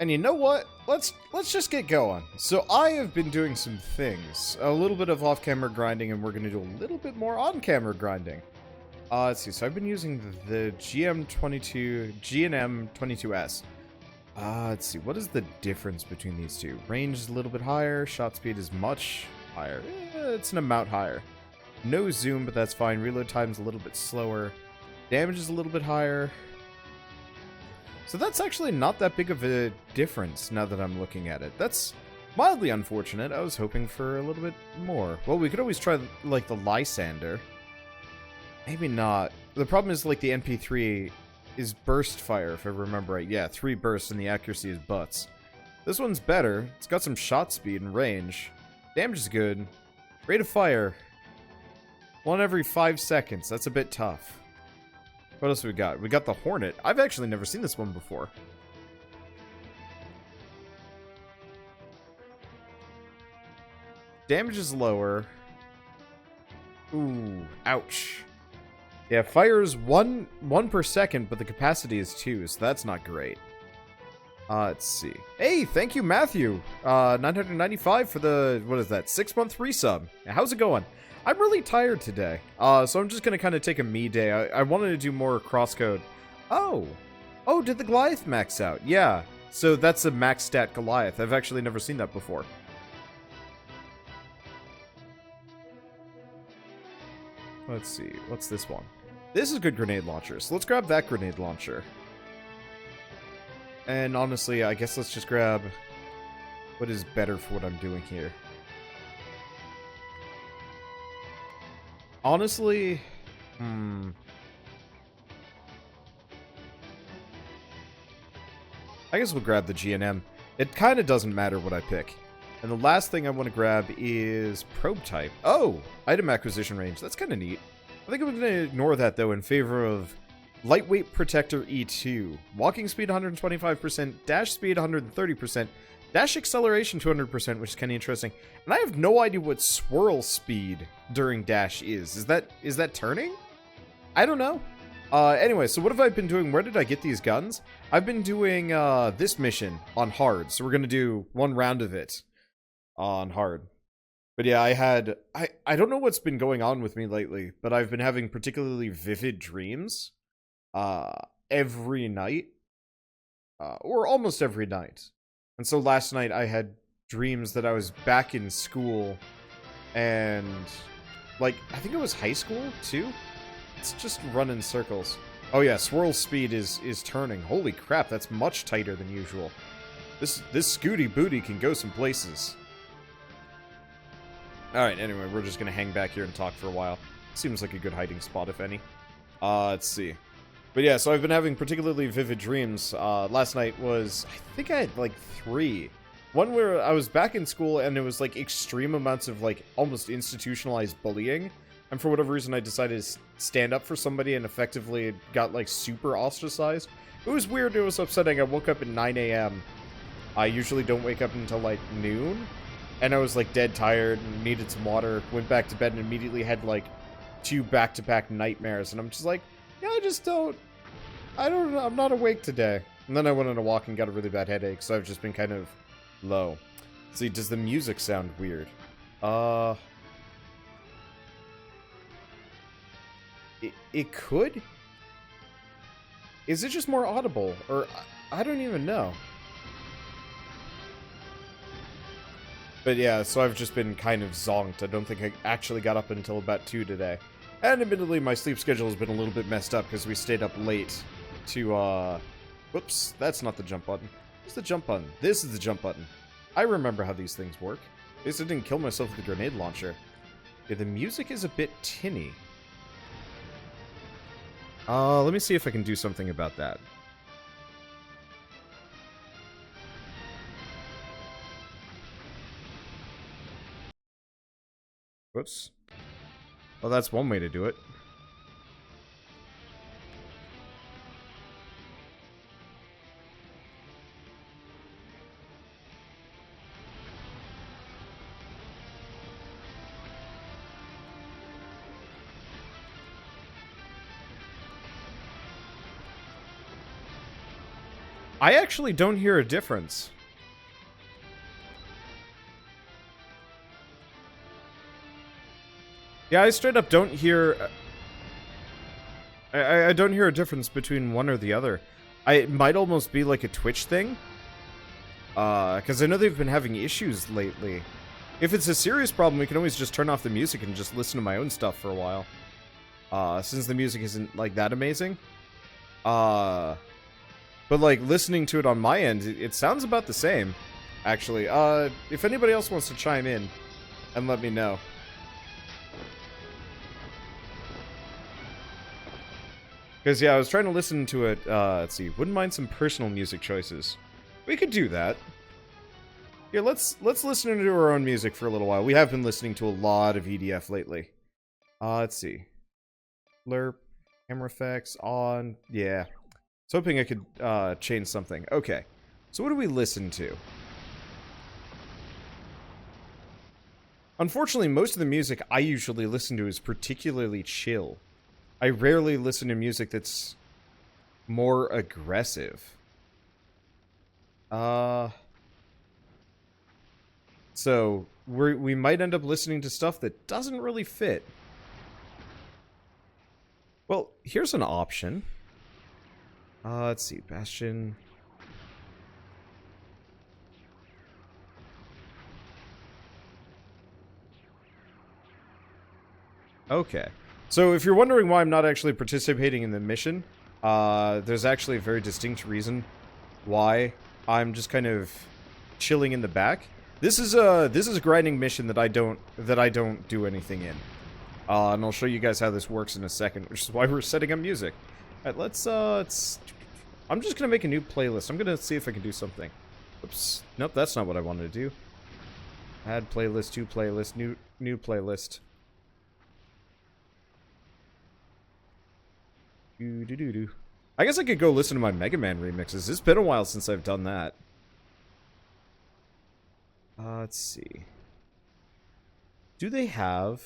And you know what? Let's just get going. So I have been doing some things. A little bit of off-camera grinding, and we're going to do a little bit more on-camera grinding. Let's see. So I've been using the GM22S. Let's see. What is the difference between these two? Range is a little bit higher. Shot speed is much higher. It's an amount higher. No zoom, but that's fine. Reload time's a little bit slower. Damage is a little bit higher. So that's actually not that big of a difference now that I'm looking at it. That's mildly unfortunate. I was hoping for a little bit more. Well, we could always try, like, the Lysander. Maybe not. The problem is, like, the MP3 is burst fire, if I remember right. Yeah, 3 bursts, and the accuracy is butts. This one's better. It's got some shot speed and range. Damage is good. Rate of fire. 1 every 5 seconds. That's a bit tough. What else we got? We got the Hornet. I've actually never seen this one before. Damage is lower. Ooh, ouch. Yeah, fire is one per second, but the capacity is 2, so that's not great. Let's see. Hey, thank you, Matthew. 995 for the, what is that, 6-month resub. How's it going? I'm really tired today, so I'm just gonna kind of take a me day. I wanted to do more crosscode. Oh, did the Goliath max out? Yeah, so that's a max stat Goliath. I've actually never seen that before. Let's see, what's this one? This is a good grenade launcher, so let's grab that grenade launcher. And honestly, I guess let's just grab what is better for what I'm doing here. Honestly, I guess we'll grab the G&M. It kind of doesn't matter what I pick. And the last thing I want to grab is probe type. Oh, item acquisition range. That's kind of neat. I think I'm going to ignore that, though, in favor of lightweight protector E2. Walking speed 125%, dash speed 130%, dash acceleration 200%, which is kind of interesting. And I have no idea what swirl speed during dash is. Is that turning? I don't know. Anyway, so what have I been doing? Where did I get these guns? I've been doing this mission on hard. So we're going to do 1 round of it on hard. But yeah, I don't know what's been going on with me lately, but I've been having particularly vivid dreams every night. Or almost every night. And so last night I had dreams that I was back in school and, like, I think it was high school too? It's just run in circles. Oh yeah, swirl speed is turning. Holy crap, that's much tighter than usual. This Scooty Booty can go some places. Alright, anyway, we're just gonna hang back here and talk for a while. Seems like a good hiding spot, if any. Let's see. But yeah, so I've been having particularly vivid dreams. Last night was, I think I had like 3. One where I was back in school and it was like extreme amounts of like almost institutionalized bullying. And for whatever reason I decided to stand up for somebody and effectively got like super ostracized. It was weird, it was upsetting. I woke up at 9 a.m. I usually don't wake up until like noon. And I was like dead tired and needed some water. Went back to bed and immediately had like 2 back-to-back nightmares. And I'm just like, yeah, I don't know, I'm not awake today. And then I went on a walk and got a really bad headache, so I've just been kind of low. See, does the music sound weird? It could? Is it just more audible? Or, I don't even know. But yeah, so I've just been kind of zonked. I don't think I actually got up until about 2 today. And admittedly, my sleep schedule has been a little bit messed up because we stayed up late to, whoops, that's not the jump button. What's the jump button? This is the jump button. I remember how these things work. At least I didn't kill myself with the grenade launcher. Yeah, the music is a bit tinny. Let me see if I can do something about that. Whoops. Well, that's one way to do it. I actually don't hear a difference. Yeah, I straight up don't hear... I don't hear a difference between one or the other. It might almost be like a Twitch thing. Because I know they've been having issues lately. If it's a serious problem, we can always just turn off the music and just listen to my own stuff for a while. Since the music isn't, like, that amazing. But, like, listening to it on my end, it sounds about the same, actually. If anybody else wants to chime in and let me know. Because, yeah, I was trying to listen to it, let's see, wouldn't mind some personal music choices. We could do that. Here, let's listen to our own music for a little while. We have been listening to a lot of EDF lately. Let's see. Blurp, camera effects, on, yeah. I was hoping I could, change something. Okay, so what do we listen to? Unfortunately, most of the music I usually listen to is particularly chill. I rarely listen to music that's more aggressive. So, we might end up listening to stuff that doesn't really fit. Well, here's an option. Let's see, Bastion. Okay. So, if you're wondering why I'm not actually participating in the mission, there's actually a very distinct reason why I'm just kind of chilling in the back. This is a grinding mission that I don't do anything in. And I'll show you guys how this works in a second, which is why we're setting up music. Alright, let's I'm just gonna make a new playlist. I'm gonna see if I can do something. Oops. Nope, that's not what I wanted to do. Add playlist to playlist, new playlist. I guess I could go listen to my Mega Man remixes. It's been a while since I've done that. Let's see. Do they have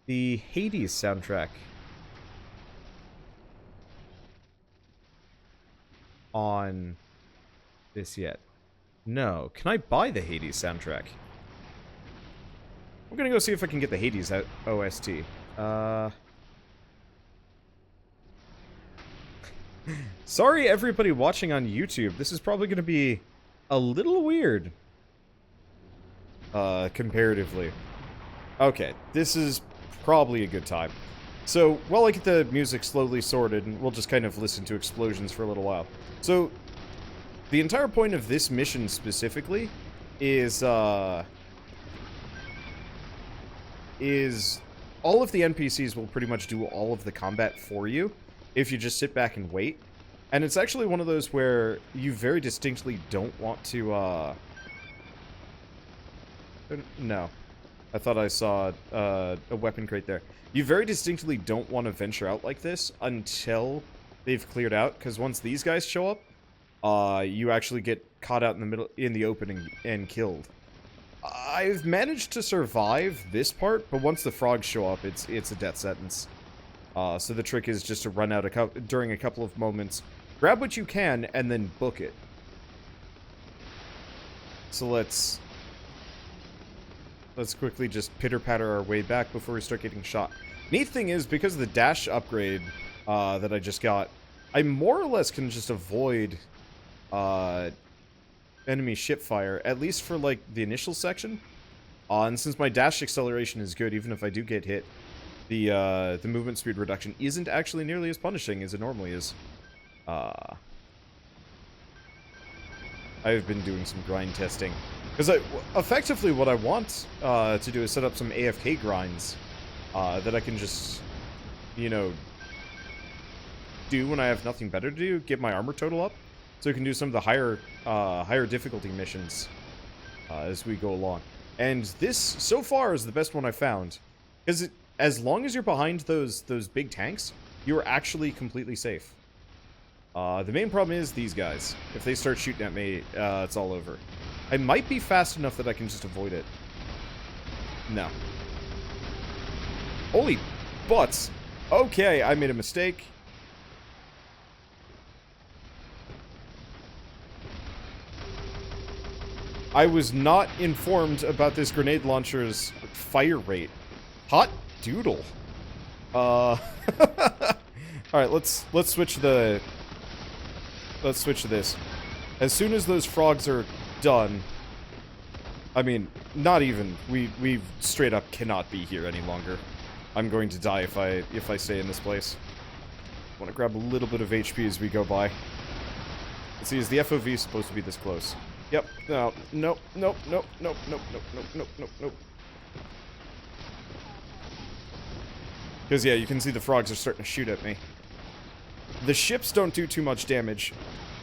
the Hades soundtrack on this yet? No. Can I buy the Hades soundtrack? I'm gonna go see if I can get the Hades OST. Sorry everybody watching on YouTube. This is probably gonna be a little weird. Comparatively. Okay, this is probably a good time. So, while I get the music slowly sorted, and we'll just kind of listen to explosions for a little while. So, the entire point of this mission specifically is all of the NPCs will pretty much do all of the combat for you if you just sit back and wait. And it's actually one of those where you very distinctly don't want to, no. I thought I saw a weapon crate there. You very distinctly don't want to venture out like this until they've cleared out, because once these guys show up, you actually get caught out in the middle, in the opening, and killed. I've managed to survive this part, but once the frogs show up, it's a death sentence. So the trick is just to run out during a couple of moments, grab what you can, and then book it. So let's quickly just pitter-patter our way back before we start getting shot. Neat thing is, because of the dash upgrade that I just got, I more or less can just avoid enemy ship fire, at least for, like, the initial section. And since my dash acceleration is good, even if I do get hit, the movement speed reduction isn't actually nearly as punishing as it normally is. I've been doing some grind testing. Because effectively what I want to do is set up some AFK grinds that I can just, you know, do when I have nothing better to do, get my armor total up, so I can do some of the higher difficulty missions as we go along. And this, so far, is the best one I found. Because as long as you're behind those big tanks, you're actually completely safe. The main problem is these guys. If they start shooting at me, it's all over. I might be fast enough that I can just avoid it. No. Holy butts! Okay, I made a mistake. I was not informed about this grenade launcher's fire rate. Hot doodle. Alright, let's switch to this. As soon as those frogs are done, I mean, not even. We straight up cannot be here any longer. I'm going to die if I stay in this place. I want to grab a little bit of HP as we go by. Let's see, is the FOV supposed to be this close? Yep. No. Nope. Nope. Nope. Nope. Nope. Nope. Nope. Nope. Nope. Nope. Because, yeah, you can see the frogs are starting to shoot at me. The ships don't do too much damage,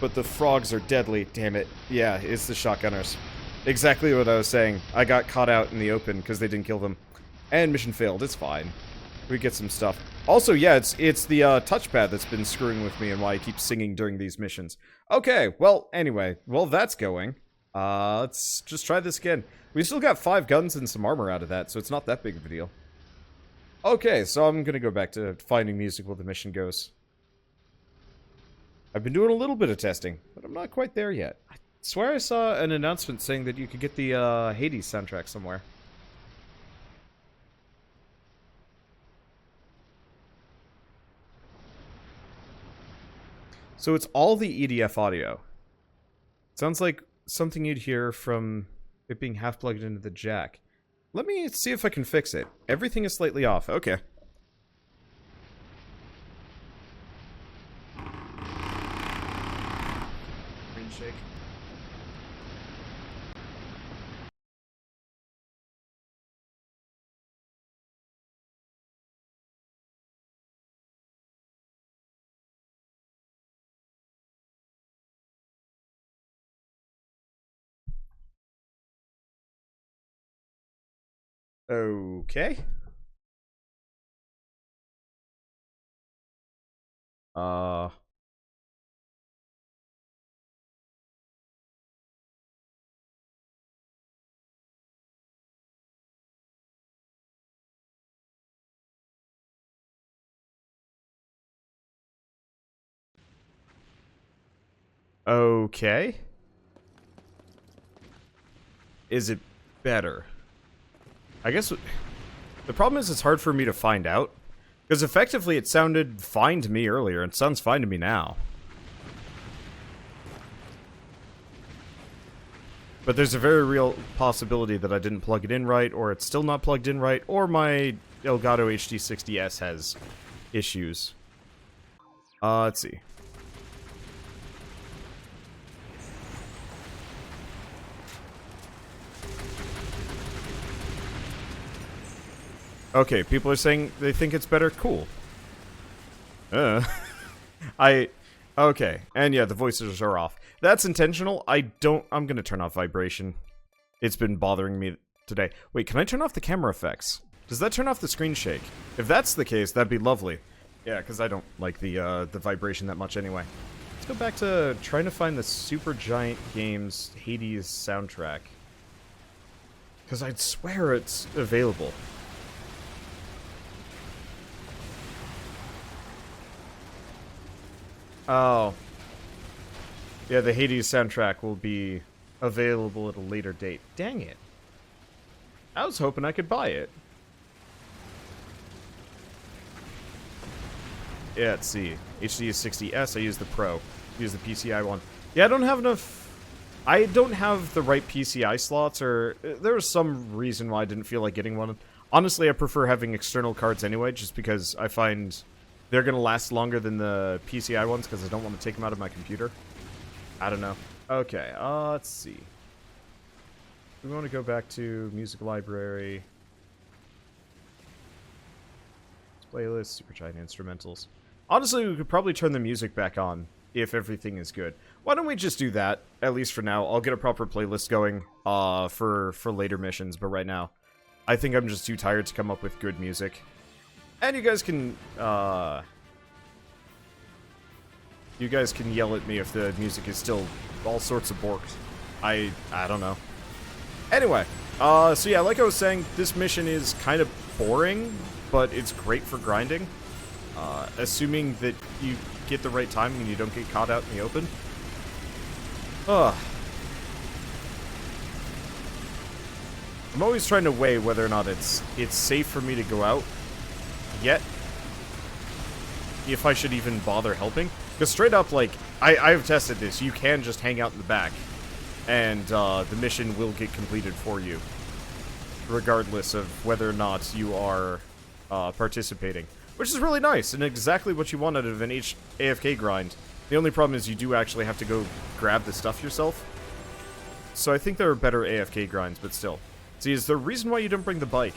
but the frogs are deadly. Damn it. Yeah, it's the shotgunners. Exactly what I was saying. I got caught out in the open because they didn't kill them. And mission failed. It's fine. We get some stuff. Also, yeah, it's the touchpad that's been screwing with me and why I keep singing during these missions. Okay, well, anyway. Well, that's going. Let's just try this again. We still got 5 guns and some armor out of that, so it's not that big of a deal. Okay, so I'm gonna go back to finding music while the mission goes. I've been doing a little bit of testing, but I'm not quite there yet. I swear I saw an announcement saying that you could get the Hades soundtrack somewhere. So it's all the EDF audio. Sounds like something you'd hear from it being half plugged into the jack. Let me see if I can fix it. Everything is slightly off. Okay. Green shake. Okay. Okay. Is it better? I guess the problem is it's hard for me to find out. Because effectively it sounded fine to me earlier, and it sounds fine to me now. But there's a very real possibility that I didn't plug it in right, or it's still not plugged in right, or my Elgato HD60S has issues. Let's see. Okay, people are saying they think it's better. Cool. Okay. And yeah, the voices are off. That's intentional. I'm gonna turn off vibration. It's been bothering me today. Wait, can I turn off the camera effects? Does that turn off the screen shake? If that's the case, that'd be lovely. Yeah, because I don't like the vibration that much anyway. Let's go back to trying to find the Super Giant Games Hades soundtrack. Because I'd swear it's available. Oh. Yeah, the Hades soundtrack will be available at a later date. Dang it. I was hoping I could buy it. Yeah, let's see. HD60S, I use the Pro. Use the PCI one. Yeah, I don't have enough... I don't have the right PCI slots, or... There was some reason why I didn't feel like getting one. Honestly, I prefer having external cards anyway, just because I find... they're gonna last longer than the PCI ones because I don't want to take them out of my computer. I don't know. Okay, let's see. We want to go back to music library. Playlist, Supergiant instrumentals. Honestly, we could probably turn the music back on if everything is good. Why don't we just do that, at least for now. I'll get a proper playlist going for later missions, but right now, I think I'm just too tired to come up with good music. And you guys can yell at me if the music is still all sorts of borked. I don't know. Anyway, so yeah, like I was saying, this mission is kind of boring, but it's great for grinding. Assuming that you get the right timing and you don't get caught out in the open. I'm always trying to weigh whether or not it's safe for me to go out yet. If I should even bother helping. Because straight up, like, I've tested this. You can just hang out in the back. And the mission will get completed for you. Regardless of whether or not you are participating. Which is really nice, and exactly what you want out of an AFK grind. The only problem is you do actually have to go grab the stuff yourself. So I think there are better AFK grinds, but still. See, is there a reason why you didn't bring the bike?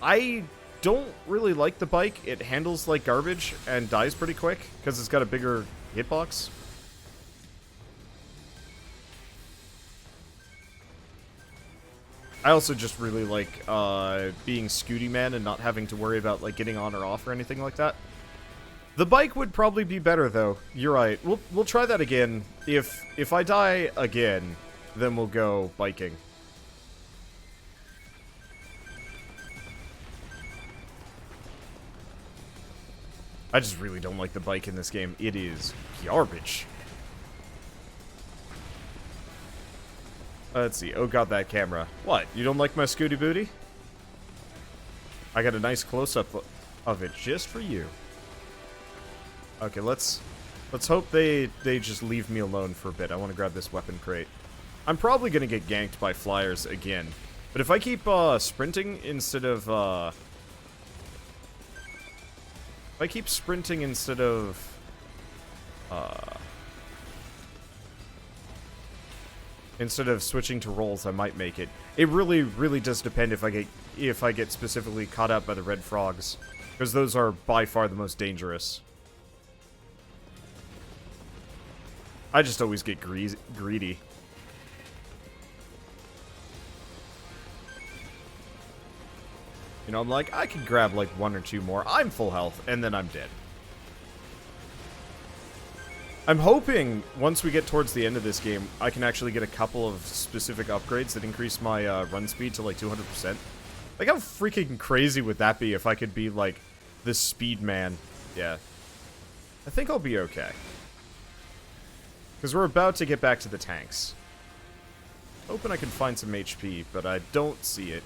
I don't really like the bike. It handles like garbage and dies pretty quick, because it's got a bigger hitbox. I also just really like being Scooty Man and not having to worry about like getting on or off or anything like that. The bike would probably be better though. You're right. We'll try that again. If I die again, then we'll go biking. I just really don't like the bike in this game. It is garbage. Let's see. Oh god, that camera. What? You don't like my Scooty Booty? I got a nice close-up of it just for you. Okay, let's hope they just leave me alone for a bit. I want to grab this weapon crate. I'm probably gonna get ganked by flyers again. But if I keep sprinting instead of if I keep sprinting instead of switching to rolls, I might make it. It really, really does depend if I get specifically caught out by the red frogs, because those are by far the most dangerous. I just always get greedy. You know, I'm like, I can grab like 1 or 2 more. I'm full health, and then I'm dead. I'm hoping, once we get towards the end of this game, I can actually get a couple of specific upgrades that increase my run speed to like 200%. Like, how freaking crazy would that be if I could be like the speed man? Yeah. I think I'll be okay. Because we're about to get back to the tanks. Hoping I can find some HP, but I don't see it.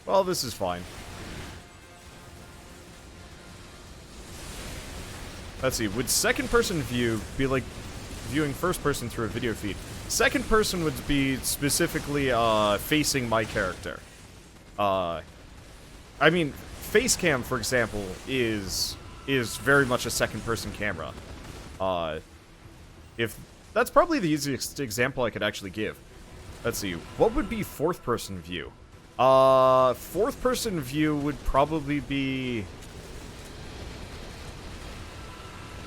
Well, this is fine. Let's see, would second person view be like viewing first person through a video feed? Second person would be specifically facing my character. I mean, face cam, for example, is very much a second person camera. If that's probably the easiest example I could actually give. Let's see, what would be fourth person view? Fourth person view would probably be...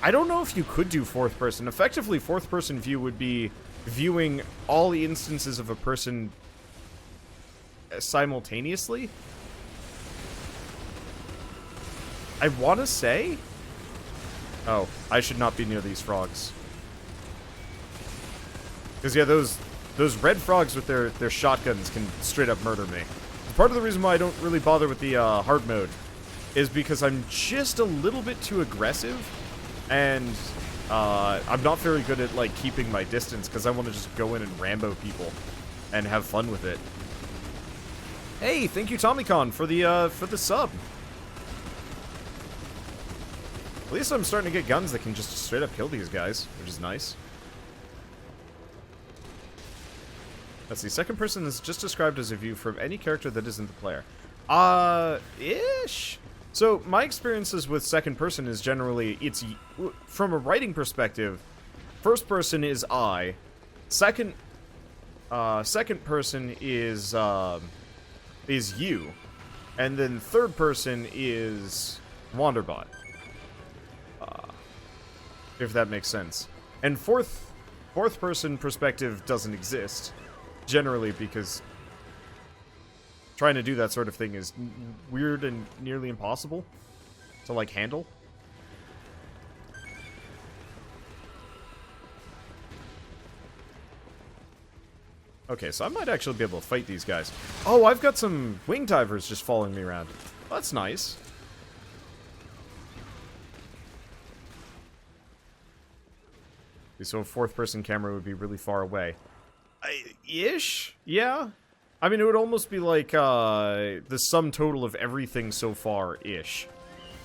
I don't know if you could do fourth person. Effectively, fourth person view would be viewing all the instances of a person simultaneously. I want to say... Oh, I should not be near these frogs. Because, yeah, those red frogs with their shotguns can straight up murder me. Part of the reason why I don't really bother with the hard mode is because I'm just a little bit too aggressive. And I'm not very good at, like, keeping my distance because I want to just go in and Rambo people and have fun with it. Hey, thank you, TommyCon, for the sub. At least I'm starting to get guns that can just straight up kill these guys, which is nice. Let's see, second person is just described as a view from any character that isn't the player. Ish. So, my experiences with second person is generally, it's, from a writing perspective, first person is I, second person is you, and then third person is Wanderbot. If that makes sense. And fourth person perspective doesn't exist, generally, because trying to do that sort of thing is weird and nearly impossible to, like, handle. Okay, so I might actually be able to fight these guys. Oh, I've got some wing divers just following me around. That's nice. So a fourth person camera would be really far away. Ish? Yeah. I mean, it would almost be like the sum total of everything so far-ish.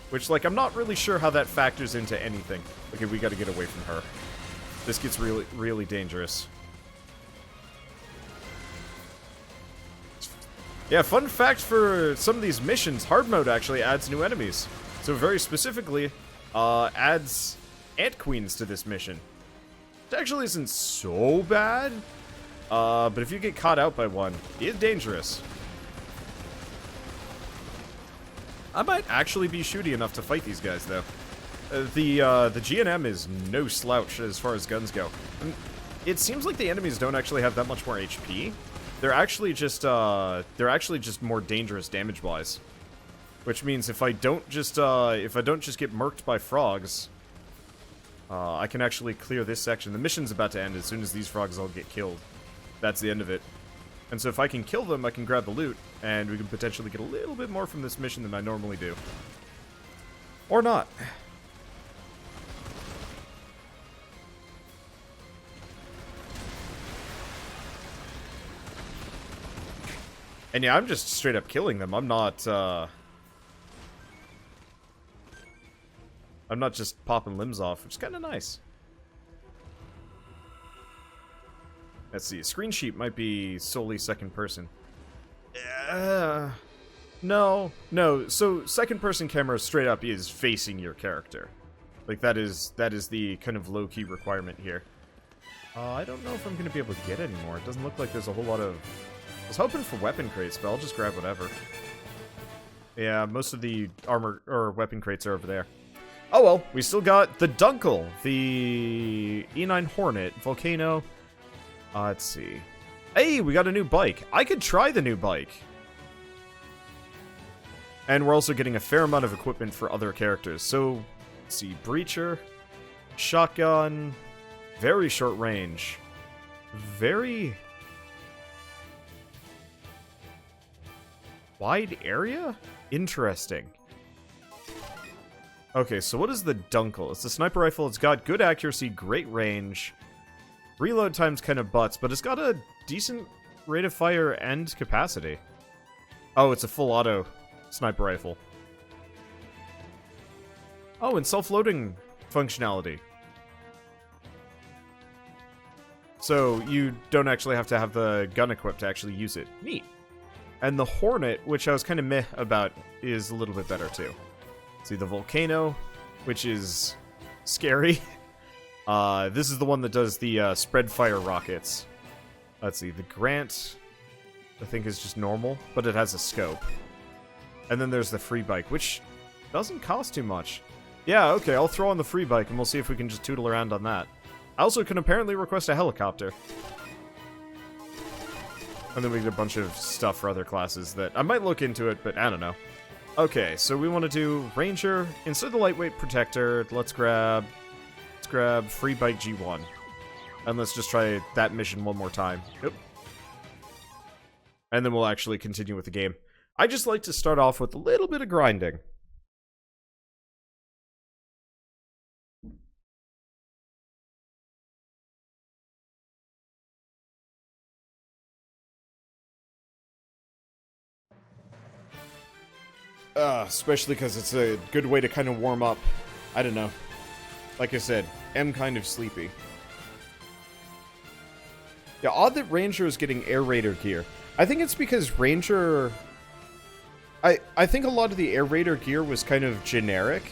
Which, like, I'm not really sure how that factors into anything. Okay, we gotta get away from her. This gets really, really dangerous. Yeah, fun fact for some of these missions, hard mode actually adds new enemies. So very specifically, adds ant queens to this mission. It actually isn't so bad, but if you get caught out by one, it's dangerous. I might actually be shooty enough to fight these guys, though. The GNM is no slouch as far as guns go. It seems like the enemies don't actually have that much more HP. They're actually just more dangerous damage-wise. Which means if I don't just get murked by frogs, I can actually clear this section. The mission's about to end as soon as these frogs all get killed. That's the end of it. And so if I can kill them, I can grab the loot, and we can potentially get a little bit more from this mission than I normally do. Or not. And yeah, I'm just straight up killing them. I'm not just popping limbs off, which is kind of nice. Let's see, a screen sheet might be solely second person. No. So second person camera straight up is facing your character. Like that is the kind of low key requirement here. I don't know if I'm gonna be able to get any more. It doesn't look like there's a whole lot of. I was hoping for weapon crates, but I'll just grab whatever. Yeah, most of the armor or weapon crates are over there. Oh well, we still got the Dunkel, the E9 Hornet, Volcano. Let's see. Hey, we got a new bike. I could try the new bike. And we're also getting a fair amount of equipment for other characters. So, let's see. Breacher, shotgun, very short range, very wide area? Interesting. Okay, so what is the Dunkel? It's a sniper rifle. It's got good accuracy, great range. Reload time's kind of butts, but it's got a decent rate of fire and capacity. Oh, it's a full auto sniper rifle. Oh, and self-loading functionality. So you don't actually have to have the gun equipped to actually use it. Neat. And the Hornet, which I was kind of meh about, is a little bit better too. See, the Volcano, which is scary. This is the one that does the spread fire rockets. Let's see, the Grant, I think is just normal, but it has a scope. And then there's the free bike, which doesn't cost too much. Yeah, okay, I'll throw on the free bike and we'll see if we can just tootle around on that. I also can apparently request a helicopter. And then we get a bunch of stuff for other classes that I might look into it, but I don't know. Okay, so we want to do Ranger. Instead of the lightweight protector, let's grab free bike G1. And let's just try that mission one more time. Yep. And then we'll actually continue with the game. I just like to start off with a little bit of grinding. Especially because it's a good way to kind of warm up. I don't know. Like I said, am kind of sleepy. Yeah, odd that Ranger is getting Air Raider gear. I think it's because Ranger... I think a lot of the Air Raider gear was kind of generic.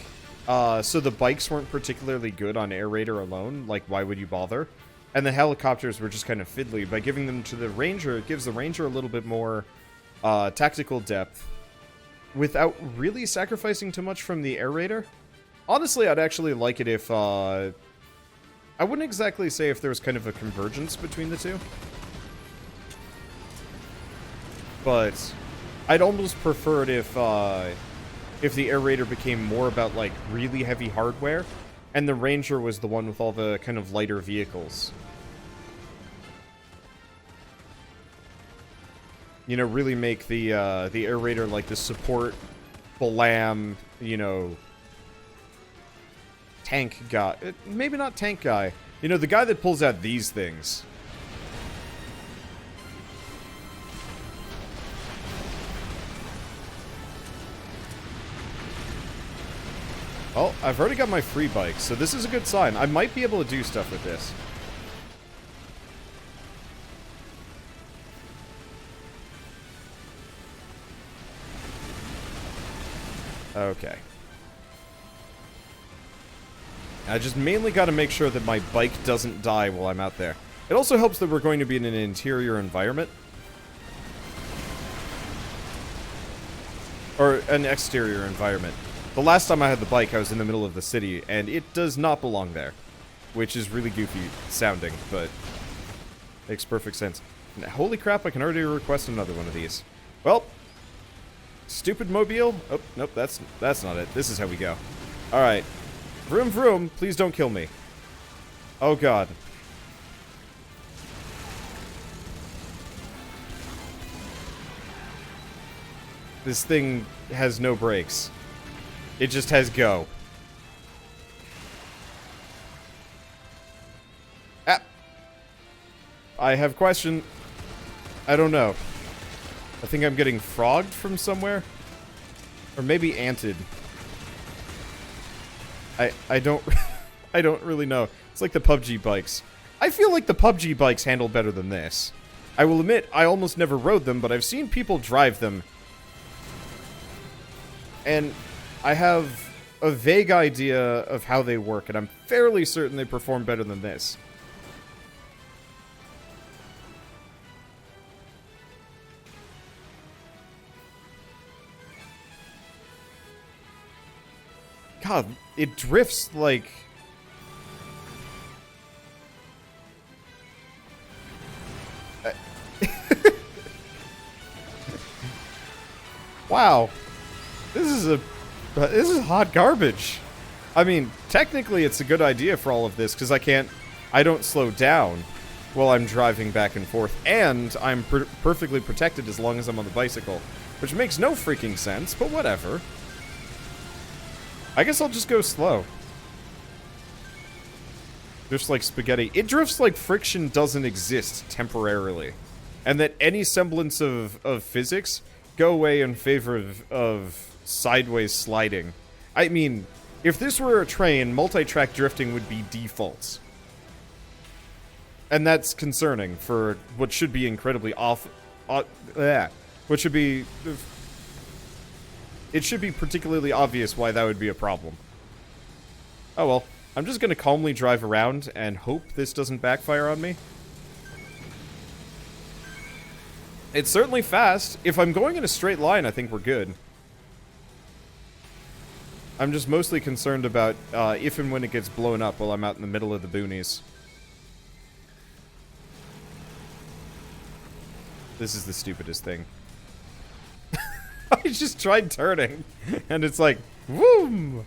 So the bikes weren't particularly good on Air Raider alone. Like, why would you bother? And the helicopters were just kind of fiddly. By giving them to the Ranger, it gives the Ranger a little bit more tactical depth without really sacrificing too much from the Air Raider. Honestly, I'd actually like it if, I wouldn't exactly say if there was kind of a convergence between the two. But I'd almost prefer it if the Air Raider became more about, like, really heavy hardware, and the Ranger was the one with all the kind of lighter vehicles. You know, really make the Air Raider like the support, Balam, you know, tank guy. Maybe not tank guy. You know, the guy that pulls out these things. Oh, I've already got my free bike, so this is a good sign. I might be able to do stuff with this. Okay. I just mainly got to make sure that my bike doesn't die while I'm out there. It also helps that we're going to be in an interior environment. Or an exterior environment. The last time I had the bike, I was in the middle of the city, and it does not belong there. Which is really goofy sounding, but makes perfect sense. And holy crap, I can already request another one of these. Well, stupid mobile. Oh, nope, that's not it. This is how we go. Alright. Vroom vroom, please don't kill me. Oh god. This thing has no brakes. It just has go. Ah. I have question. I don't know. I think I'm getting frogged from somewhere. Or maybe anted. I don't I don't really know. It's like the PUBG bikes. I feel like the PUBG bikes handle better than this. I will admit, I almost never rode them, but I've seen people drive them. And I have a vague idea of how they work, and I'm fairly certain they perform better than this. God, it drifts like... Wow. This is hot garbage. I mean, technically it's a good idea for all of this, because I don't slow down while I'm driving back and forth, and I'm perfectly protected as long as I'm on the bicycle, which makes no freaking sense, but whatever. I guess I'll just go slow. Drifts like spaghetti. It drifts like friction doesn't exist temporarily, and that any semblance of physics go away in favor of sideways sliding. I mean, if this were a train, multi-track drifting would be default. And that's concerning for what should be incredibly what should be... It should be particularly obvious why that would be a problem. Oh well. I'm just gonna calmly drive around and hope this doesn't backfire on me. It's certainly fast. If I'm going in a straight line, I think we're good. I'm just mostly concerned about if and when it gets blown up while I'm out in the middle of the boonies. This is the stupidest thing. I just tried turning, and it's like, whoom!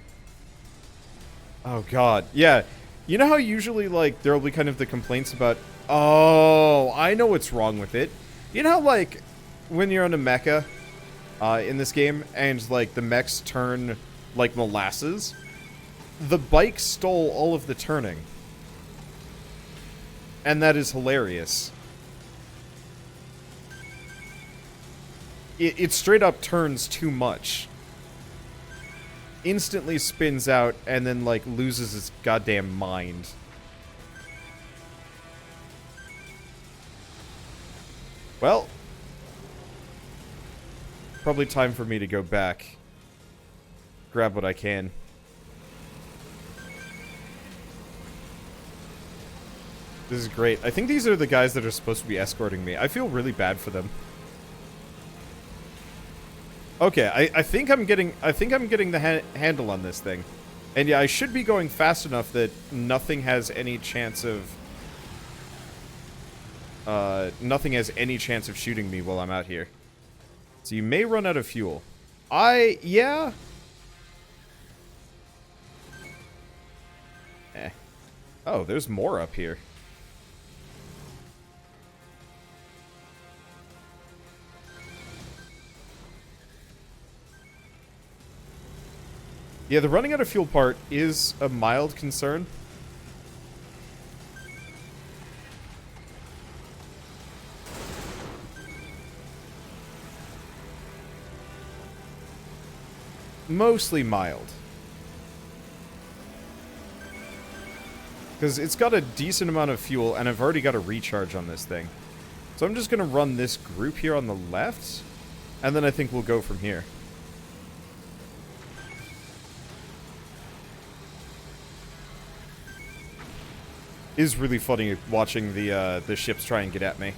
Oh god, yeah. You know how usually, like, there'll be kind of the complaints about, oh, I know what's wrong with it. You know how, like, when you're on a mecha in this game, and, like, the mechs turn like molasses? The bike stole all of the turning. And that is hilarious. It straight up turns too much. Instantly spins out and then, like, loses its goddamn mind. Well, probably time for me to go back. Grab what I can. This is great. I think these are the guys that are supposed to be escorting me. I feel really bad for them. Okay, I think I'm getting the handle on this thing. And yeah, I should be going fast enough that nothing has any chance of shooting me while I'm out here. So you may run out of fuel. Yeah. Eh. Oh, there's more up here. Yeah, the running out of fuel part is a mild concern. Mostly mild. Because it's got a decent amount of fuel, and I've already got a recharge on this thing. So I'm just going to run this group here on the left, and then I think we'll go from here. It is really funny watching the ships try and get at me.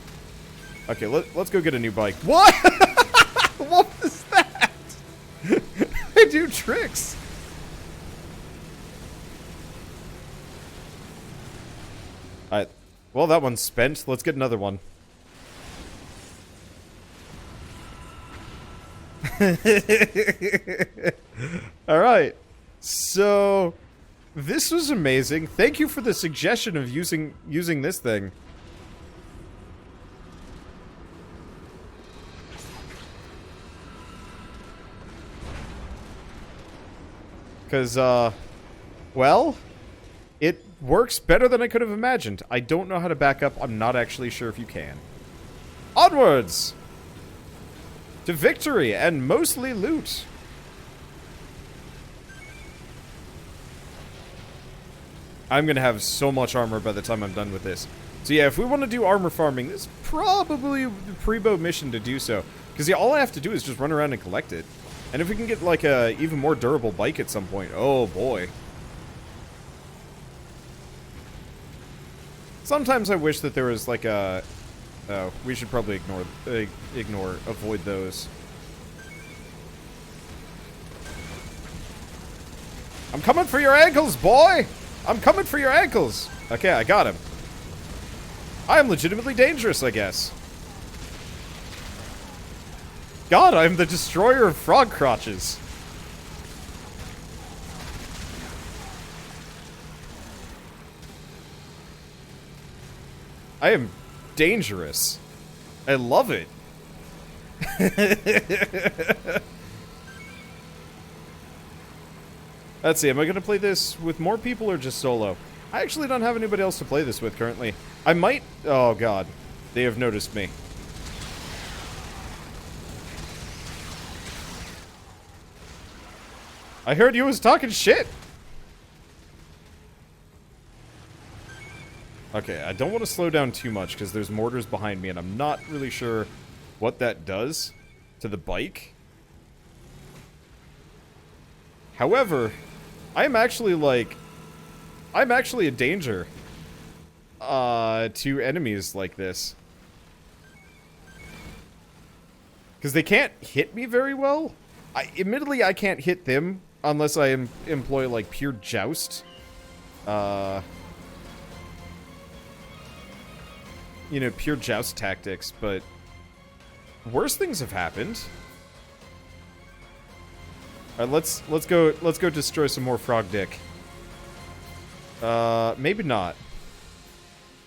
Okay, let's go get a new bike. What? What was that? I do tricks. Alright. Well, that one's spent. Let's get another one. Alright. So, this was amazing. Thank you for the suggestion of using this thing. Because, well, it works better than I could have imagined. I don't know how to back up. I'm not actually sure if you can. Onwards! To victory and mostly loot. I'm going to have so much armor by the time I'm done with this. So yeah, if we want to do armor farming, this is probably the pre-bow mission to do so. Because yeah, all I have to do is just run around and collect it. And if we can get, like, a even more durable bike at some point, oh boy. Sometimes I wish that there was, like, a... Oh, we should probably avoid those. I'm coming for your ankles, boy! I'm coming for your ankles! Okay, I got him. I am legitimately dangerous, I guess. God, I'm the destroyer of frog crotches. I am dangerous. I love it. Let's see, am I going to play this with more people or just solo? I actually don't have anybody else to play this with currently. I might... Oh, God. They have noticed me. I heard you was talking shit. Okay, I don't want to slow down too much because there's mortars behind me and I'm not really sure what that does to the bike. However, I'm actually a danger to enemies like this. Because they can't hit me very well. Admittedly, I can't hit them unless I employ, like, pure joust. You know, pure joust tactics, but worse things have happened. Alright, let's go destroy some more frog dick. Maybe not.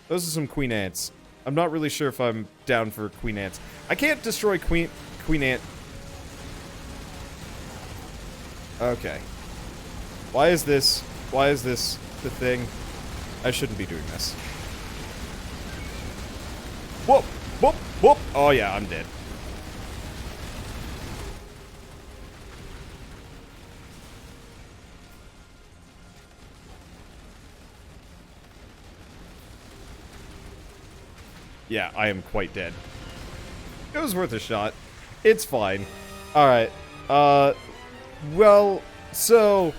Those are some queen ants. I'm not really sure if I'm down for queen ants. I can't destroy queen ant. Okay. Why is this the thing? I shouldn't be doing this. Whoop! Whoop! Whoop! Oh yeah, I'm dead. Yeah, I am quite dead. It was worth a shot. It's fine. Alright. Well, so...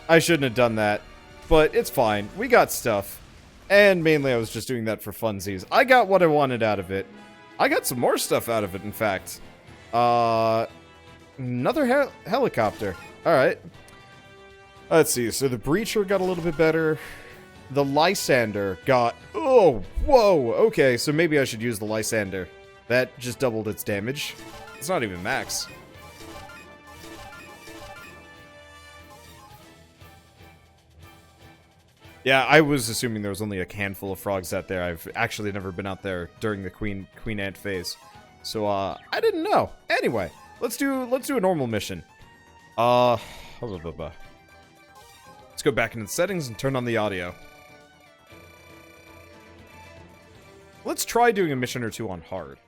I shouldn't have done that. But it's fine. We got stuff. And mainly I was just doing that for funsies. I got what I wanted out of it. I got some more stuff out of it, in fact. Another helicopter. Alright. Let's see. So the Breacher got a little bit better. The Lysander got... Oh, whoa. Okay, so maybe I should use the Lysander. That just doubled its damage. It's not even max. Yeah, I was assuming there was only a handful of frogs out there. I've actually never been out there during the queen ant phase. So, I didn't know. Anyway, let's do a normal mission. Let's go back into the settings and turn on the audio. Let's try doing a mission or two on hard.